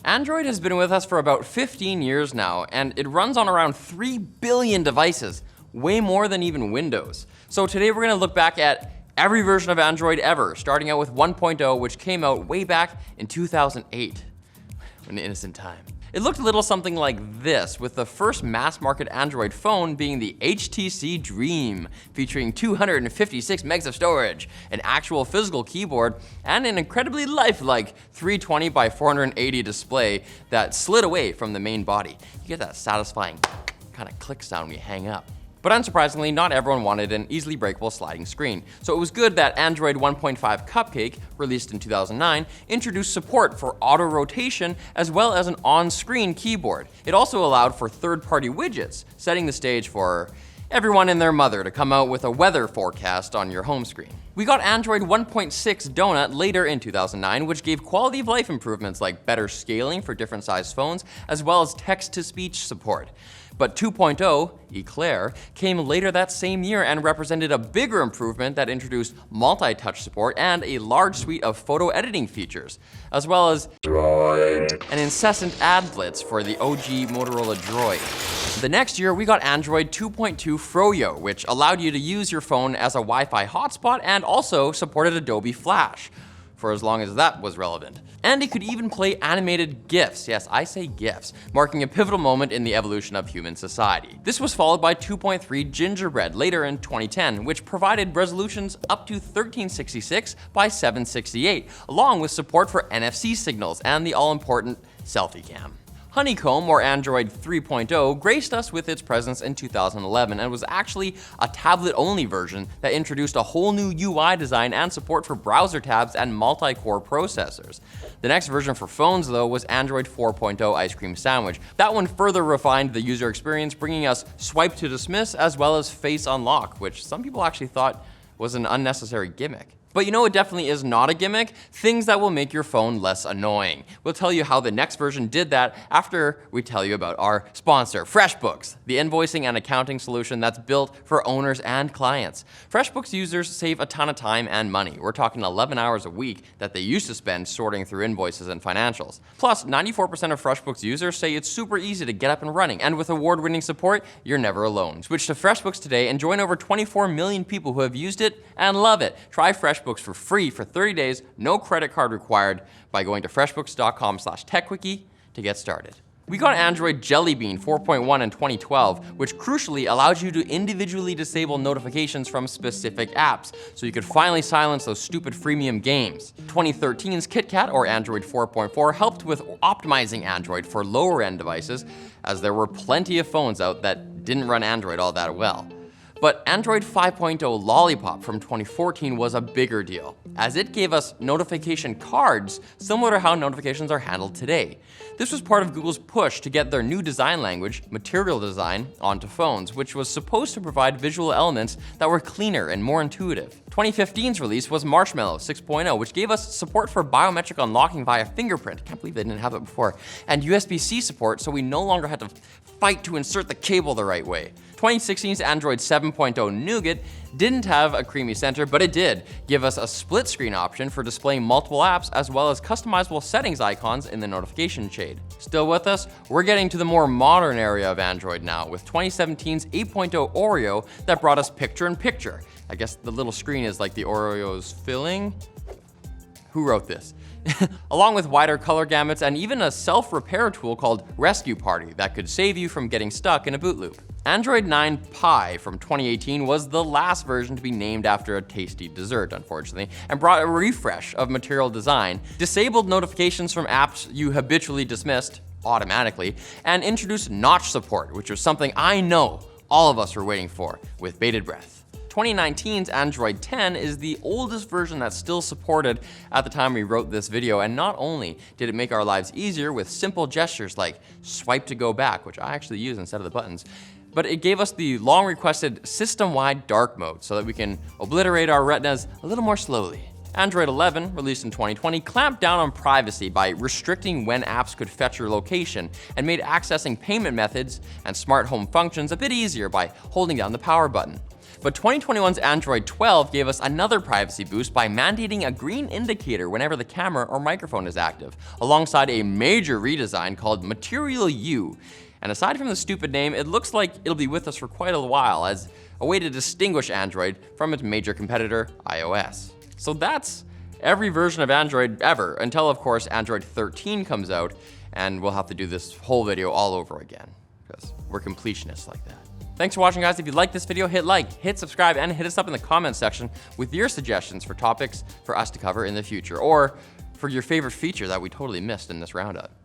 Android has been with us for about 15 years now, and it runs on around 3 billion devices, way more than even Windows. So today we're going to look back at every version of Android ever, starting out with 1.0, which came out way back in 2008. An innocent time. It looked a little something like this, with the first mass-market Android phone being the HTC Dream, featuring 256 megs of storage, an actual physical keyboard, and an incredibly lifelike 320 by 480 display that slid away from the main body. You get that satisfying kind of click sound when you hang up. But unsurprisingly, not everyone wanted an easily breakable sliding screen. So it was good that Android 1.5 Cupcake, released in 2009, introduced support for auto rotation as well as an on-screen keyboard. It also allowed for third-party widgets, setting the stage for everyone and their mother to come out with a weather forecast on your home screen. We got Android 1.6 Donut later in 2009, which gave quality of life improvements like better scaling for different sized phones, as well as text-to-speech support. But 2.0, Eclair, came later that same year and represented a bigger improvement that introduced multi-touch support and a large suite of photo editing features, as well as an incessant ad blitz for the OG Motorola Droid. The next year, we got Android 2.2 Froyo, which allowed you to use your phone as a Wi-Fi hotspot and also supported Adobe Flash, for as long as that was relevant. And it could even play animated GIFs, yes, I say GIFs, marking a pivotal moment in the evolution of human society. This was followed by 2.3 Gingerbread later in 2010, which provided resolutions up to 1366 by 768, along with support for NFC signals and the all-important selfie cam. Honeycomb, or Android 3.0, graced us with its presence in 2011 and was actually a tablet-only version that introduced a whole new UI design and support for browser tabs and multi-core processors. The next version for phones, though, was Android 4.0 Ice Cream Sandwich. That one further refined the user experience, bringing us swipe to dismiss as well as face unlock, which some people actually thought was an unnecessary gimmick. But you know what definitely is not a gimmick? Things that will make your phone less annoying. We'll tell you how the next version did that after we tell you about our sponsor, FreshBooks, the invoicing and accounting solution that's built for owners and clients. FreshBooks users save a ton of time and money. We're talking 11 hours a week that they used to spend sorting through invoices and financials. Plus, 94% of FreshBooks users say it's super easy to get up and running, and with award-winning support, you're never alone. Switch to FreshBooks today and join over 24 million people who have used it and love it. Try FreshBooks for free for 30 days, no credit card required, by going to freshbooks.com/techquickie to get started. We got Android Jelly Bean 4.1 in 2012, which crucially allows you to individually disable notifications from specific apps, so you could finally silence those stupid freemium games. 2013's KitKat, or Android 4.4, helped with optimizing Android for lower-end devices, as there were plenty of phones out that didn't run Android all that well. But Android 5.0 Lollipop from 2014 was a bigger deal, as it gave us notification cards similar to how notifications are handled today. This was part of Google's push to get their new design language, Material Design, onto phones, which was supposed to provide visual elements that were cleaner and more intuitive. 2015's release was Marshmallow 6.0, which gave us support for biometric unlocking via fingerprint. Can't believe they didn't have it before. And USB-C support, so we no longer had to fight to insert the cable the right way. 2016's Android 7.0 Nougat didn't have a creamy center, but it did give us a split screen option for displaying multiple apps, as well as customizable settings icons in the notification shade. Still with us? We're getting to the more modern area of Android now, with 2017's 8.0 Oreo that brought us picture-in-picture. I guess the little screen is like the Oreo's filling? Who wrote this? Along with wider color gamuts and even a self-repair tool called Rescue Party that could save you from getting stuck in a boot loop. Android 9 Pie from 2018 was the last version to be named after a tasty dessert, unfortunately, and brought a refresh of Material Design, disabled notifications from apps you habitually dismissed automatically, and introduced notch support, which was something I know all of us were waiting for with bated breath. 2019's Android 10 is the oldest version that's still supported at the time we wrote this video, and not only did it make our lives easier with simple gestures like swipe to go back, which I actually use instead of the buttons, but it gave us the long requested system-wide dark mode so that we can obliterate our retinas a little more slowly. Android 11, released in 2020, clamped down on privacy by restricting when apps could fetch your location and made accessing payment methods and smart home functions a bit easier by holding down the power button. But 2021's Android 12 gave us another privacy boost by mandating a green indicator whenever the camera or microphone is active, alongside a major redesign called Material U. And aside from the stupid name, it looks like it'll be with us for quite a while as a way to distinguish Android from its major competitor, iOS. So that's every version of Android ever, until of course Android 13 comes out, and we'll have to do this whole video all over again, because we're completionists like that. Thanks for watching, guys. If you like this video, hit like, hit subscribe, and hit us up in the comments section with your suggestions for topics for us to cover in the future, or for your favorite feature that we totally missed in this roundup.